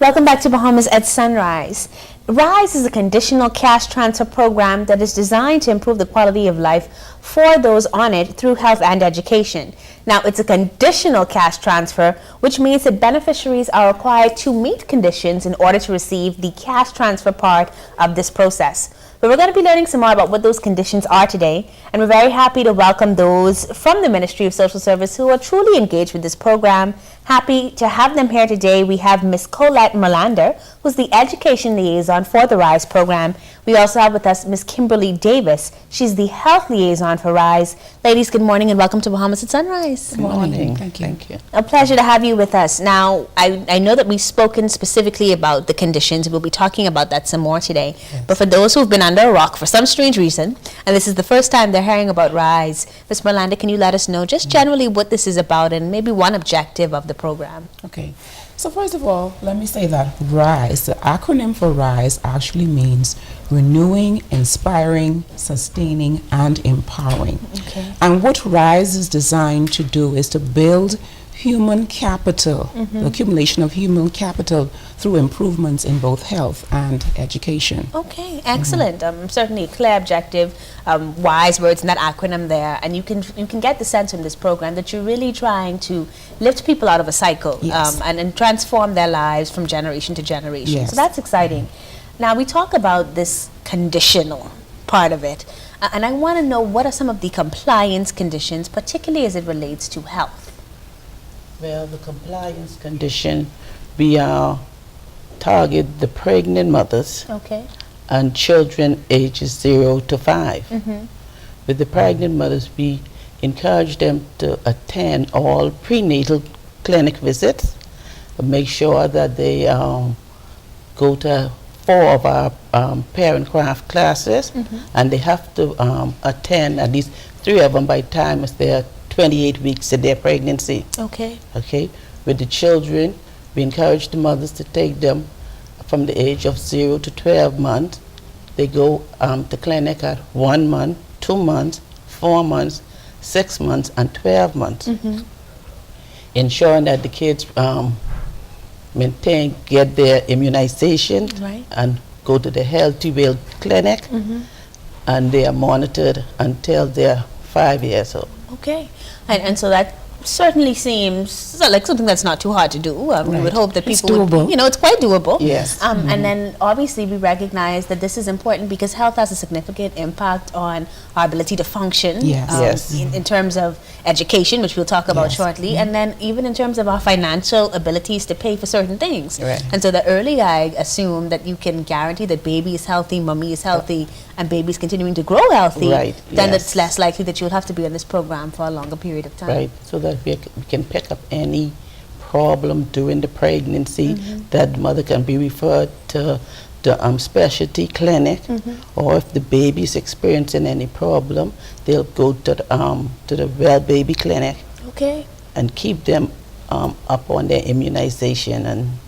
Welcome back to Bahamas at Sunrise. RISE is a conditional cash transfer program that is designed to improve the quality of life for those on it through health and education. Now, it's a conditional cash transfer, which means that beneficiaries are required to meet conditions in order to receive the cash transfer part of this process. But we're going to be learning some more about what those conditions are today, and we're very happy to welcome those from the Ministry of Social Service who are truly engaged with this program. Happy to have them here today. We have Ms. Colette Merlander, who's the Education Liaison for the RISE program. We also have with us Ms. Kimberly Davis. She's the Health Liaison for RISE. Ladies, good morning and welcome to Bahamas at Sunrise. Good morning. Thank you. A pleasure to have you with us. Now, I know that we've spoken specifically about the conditions, and we'll be talking about that some more today. Yes. But for those who've been under a rock for some strange reason, and this is the first time they're hearing about RISE, Ms. Merlander, can you let us know just generally what this is about and maybe one objective of the program? Okay. So first of all, let me say that RISE, the acronym for RISE actually means renewing, inspiring, sustaining, and empowering. Okay. And what RISE is designed to do is to build human capital, the accumulation of human capital through improvements in both health and education. Okay, excellent. Certainly a clear objective, wise words in that acronym there, and you can get the sense from this program that you're really trying to lift people out of a cycle. Yes. And transform their lives from generation to generation. Yes. So that's exciting. Now we talk about this conditional part of it, and I want to know what are some of the compliance conditions, particularly as it relates to health. Well, the compliance condition, we target the pregnant mothers Okay. and children ages 0 to 5. With the pregnant mothers, we encourage them to attend all prenatal clinic visits, make sure that they go to 4 of our parent craft classes, and they have to attend at least 3 of them by the time they're 28 weeks of their pregnancy. Okay. Okay, with the children, we encourage the mothers to take them from the age of 0 to 12 months. They go to clinic at 1 month, 2 months, 4 months, 6 months, and 12 months, ensuring that the kids get their immunization, Right. and go to the Healthy Well clinic, and they are monitored until they're 5 years old. Okay, and so that certainly seems like something that's not too hard to do. We would Right. hope that It's people would, doable. it's quite doable. Yes. And then obviously we recognize that this is important because health has a significant impact on our ability to function. Yes. Yes. In terms of education, which we'll talk about Yes. shortly, and then even in terms of our financial abilities to pay for certain things. Right. And so the earlier I assume that you can guarantee that baby is healthy, mommy is healthy, and baby's continuing to grow healthy, Right, then yes. it's less likely that you'll have to be on this program for a longer period of time. Right, so that we can pick up any problem during the pregnancy, that mother can be referred to the specialty clinic, or if the baby is experiencing any problem, they'll go to the Well Baby clinic Okay, and keep them up on their immunization, and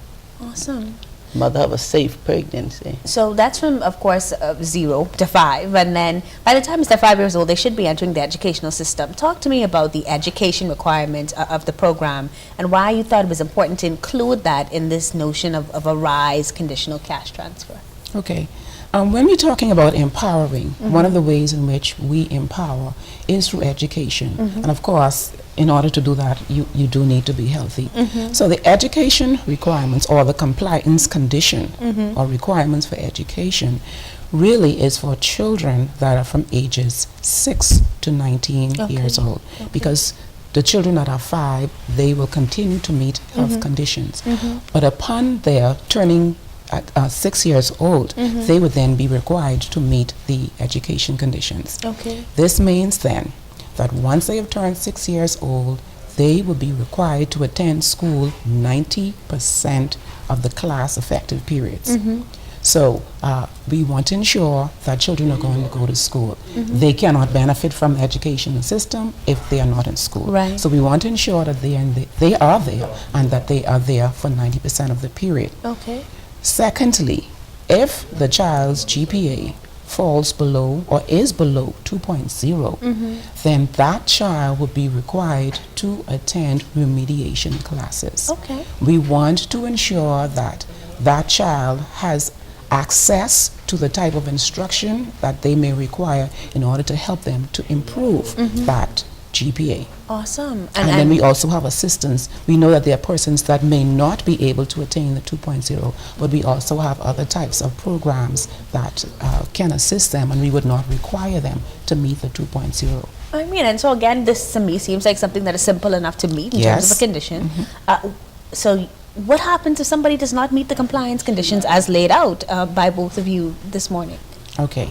awesome. mother have a safe pregnancy. So that's from, of course, 0 to 5, and then by the time they're 5 years old, they should be entering the educational system. Talk to me about the education requirement of the program and why you thought it was important to include that in this notion of a RISE conditional cash transfer. Okay. When we're talking about empowering, one of the ways in which we empower is through education. And of course, in order to do that, you do need to be healthy. So the education requirements, or the compliance condition or requirements for education, really is for children that are from ages 6 to 19 years old. Because the children that are 5, they will continue to meet health conditions. But upon their turning at 6 years old, they would then be required to meet the education conditions. Okay. This means then that once they have turned 6 years old, they will be required to attend school 90% of the class effective periods. So we want to ensure that children are going to go to school. They cannot benefit from the educational system if they are not in school. Right. So we want to ensure that they are there and that they are there for 90% of the period. Okay. Secondly, if the child's GPA falls below or is below 2.0, then that child will be required to attend remediation classes. Okay. We want to ensure that that child has access to the type of instruction that they may require in order to help them to improve that GPA. Awesome. And then we also have assistance. We know that there are persons that may not be able to attain the 2.0, but we also have other types of programs that can assist them, and we would not require them to meet the 2.0. I mean, and so again, this to me seems like something that is simple enough to meet in terms of a condition. So what happens if somebody does not meet the compliance conditions as laid out by both of you this morning? Okay.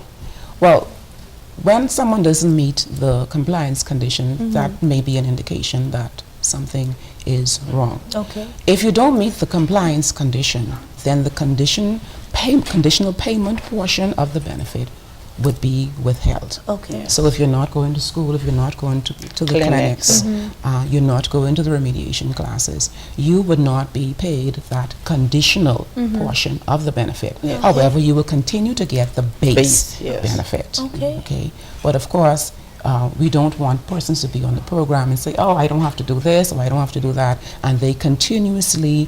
Well, when someone doesn't meet the compliance condition, that may be an indication that something is wrong. Okay. If you don't meet the compliance condition, then the conditional payment portion of the benefit would be withheld. Okay. So if you're not going to school, if you're not going to the clinics, you're not going to the remediation classes, you would not be paid that conditional portion of the benefit. However, you will continue to get the base benefit. Okay. But of course, we don't want persons to be on the program and say, oh, I don't have to do this or I don't have to do that, and they continuously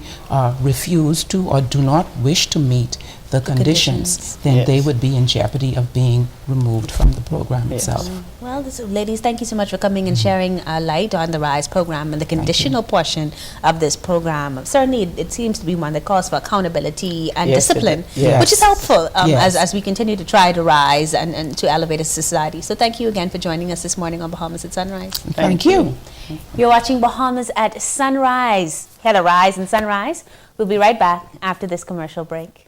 refuse to or do not wish to meet the conditions, then they would be in jeopardy of being removed from the program itself. Well, ladies, thank you so much for coming and sharing light on the RISE program and the conditional portion of this program. Certainly, it seems to be one that calls for accountability and discipline, which is helpful as we continue to try to rise and to elevate a society. So thank you again for joining us this morning on Bahamas at Sunrise. Thank you. You're watching Bahamas at Sunrise. Hear the rise and sunrise. We'll be right back after this commercial break.